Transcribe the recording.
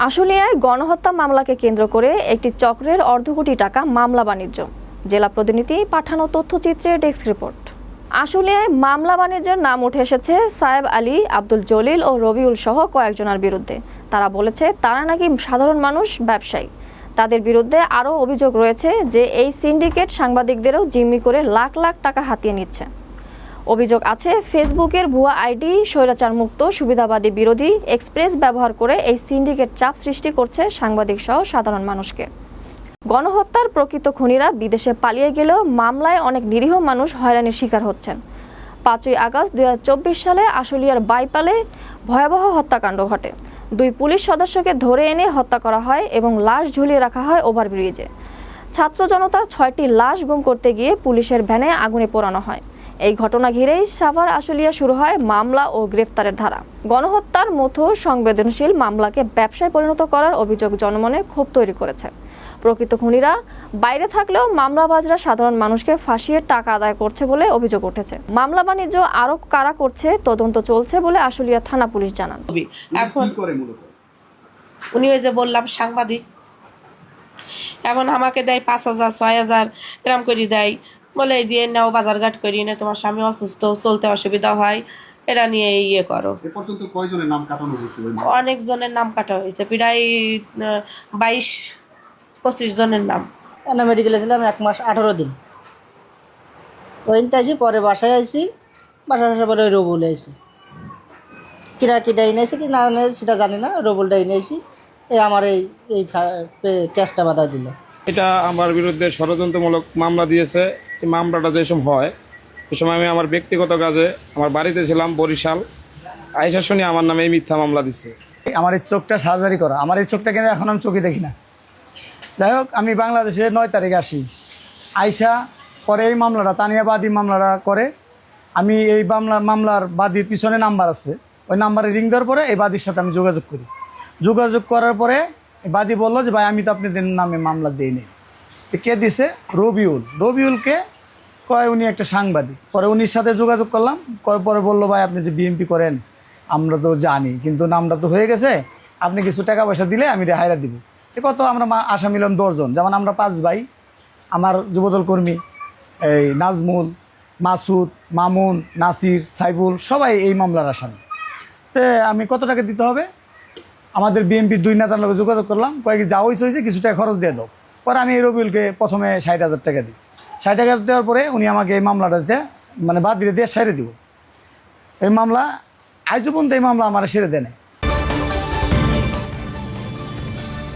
আশুলিয়ায় গণহত্যা মামলাকে কেন্দ্র করে একটি চক্রের অর্ধ কোটি টাকা মামলা বাণিজ্য। জেলা প্রতিনিধি পাঠানো তথ্যচিত্রে ডেস্ক রিপোর্ট। আশুলিয়ায় মামলা বাণিজ্যের নাম উঠে এসেছে সায়েব আলী, আব্দুল জলিল ও রবিউল সহ কয়েকজনের বিরুদ্ধে। তারা বলেছে তারা নাকি সাধারণ মানুষ, ব্যবসায়ী। তাদের বিরুদ্ধে আরও অভিযোগ রয়েছে যে এই সিন্ডিকেট সাংবাদিকদেরও জিম্মি করে লাখ লাখ টাকা হাতিয়ে নিচ্ছে। অভিযোগ আছে ফেসবুকের ভুয়া আইডি, স্বৈরাচার মুক্ত, সুবিধাবাদী বিরোধী এক্সপ্রেস ব্যবহার করে এই সিন্ডিকেট চাপ সৃষ্টি করছে সাংবাদিক সহ সাধারণ মানুষকে। গণহত্যার প্রকৃত খুনিরা বিদেশে পালিয়ে গেলেও মামলায় অনেক নিরীহ মানুষ হয়রানির শিকার হচ্ছেন। 5ই আগস্ট 2024 সালে আশুলিয়ার বাইপালে ভয়াবহ হত্যাকাণ্ড ঘটে। 2 পুলিশ সদস্যকে ধরে এনে হত্যা করা হয় এবং লাশ ঝুলিয়ে রাখা হয় ওভারব্রিজে। ছাত্র জনতার 6টি লাশ গুম করতে গিয়ে পুলিশের ভ্যানে আগুনে পোড়ানো হয়। এই ঘটনা ঘিরেই সাভার আশুলিয়া শুরু হয় মামলা ও গ্রেফতারের ধারা। গণহত্যার মতো সংবেদনশীল মামলাকে ব্যবসায় পরিণত করার অভিযোগ জনমনে ক্ষোভ তৈরি করেছে। প্রকৃত খুনিরা বাইরে থাকলেও মামলাবাজরা সাধারণ মানুষকে ফাঁসিয়ে টাকা আদায় করছে বলে অভিযোগ উঠেছে। মামলা বাণিজ্য আরো কারা করছে তদন্ত চলছে বলে আশুলিয়া থানা পুলিশ জানান। এখন উনি ওই যে বললাম সাংবাদিক, এখন আমাকে দেয় 5,000 6,000 এরম করে দেয়, বলে এই দিয়ে নাও বাজারঘাট করি না, তোমার স্বামী অসুস্থ, চলতে অসুবিধা হয়, এরা নিয়ে ইয়ে করো। এ পর্যন্ত কয়জনের নাম কাটানো হয়েছে? অনেক জনের নাম কাটা হয়েছে, প্রায় 22-25 জনের নাম। মেডিকেলে ছিলাম 1 মাস 18 দিন। ওইন তাইছি, পরে বাসায় আইছি, বাসায় আসার পরে রবুল আইছি। কিরা কিডাই নিয়েছে কি না সেটা জানি না, রবুলটাই নিয়েছি। এই আমার এই কেসটা বাধা দিল। এটা আমার বিরুদ্ধে ষড়যন্ত্রমূলক মামলা দিয়েছে। এই মামলাটা যেসব হয় এই সময় আমি আমার ব্যক্তিগত কাজে আমার বাড়িতে ছিলাম বরিশাল, আইসা শুনি আমার নামে এই মিথ্যা মামলা দিচ্ছে। আমার এই চোখটা সার্জারি করা, আমার এই চোখটা কিন্তু এখন আমি চোখে দেখি না। যাই হোক, আমি বাংলাদেশে 9 তারিখে আসি, আইসা পরে এই মামলাটা তানিয়া বাদী মামলাটা করে। আমি এই মামলার বাদীর পিছনে নাম্বার আছে, ওই নাম্বারে রিং দেওয়ার পরে এই বাদীর সাথে আমি যোগাযোগ করি। যোগাযোগ করার পরে বাদী বললো যে ভাই আমি তো আপনাদের নামে মামলা দিইনি। কে দিছে? রবিউলকে কয় উনি একটা সাংবাদিক। পরে উনির সাথে যোগাযোগ করলাম, পরে বললো ভাই আপনি যে বিএমপি করেন আমরা তো জানি, কিন্তু নামটা তো হয়ে গেছে, আপনি কিছু টাকা পয়সা দিলে আমি রেহাইরা দিব। কত আমরা আসামি হলাম 10 জন, যেমন আমরা 5 ভাই, আমার যুবদল কর্মী এই নাজমুল, মাসুদ, মামুন, নাসির, সাইফুল সবাই এই মামলার আসামি। তো আমি কত টাকা দিতে হবে? আমাদের বিএমপির 2 নেতার লোক যোগাযোগ করলাম, কয়েক যা হয়েছে কিছু টাকা খরচ দিয়ে দাও। পরে আমি রবিউলকে প্রথমে 60,000 টাকা দিই। 60,000 দেওয়ার পরে উনি আমাকে এই মামলাটা দিতে বাদ দিয়ে সাইরে দিব। এই মামলা আজ পর্যন্ত এই মামলা আমার সেরে দেয় না।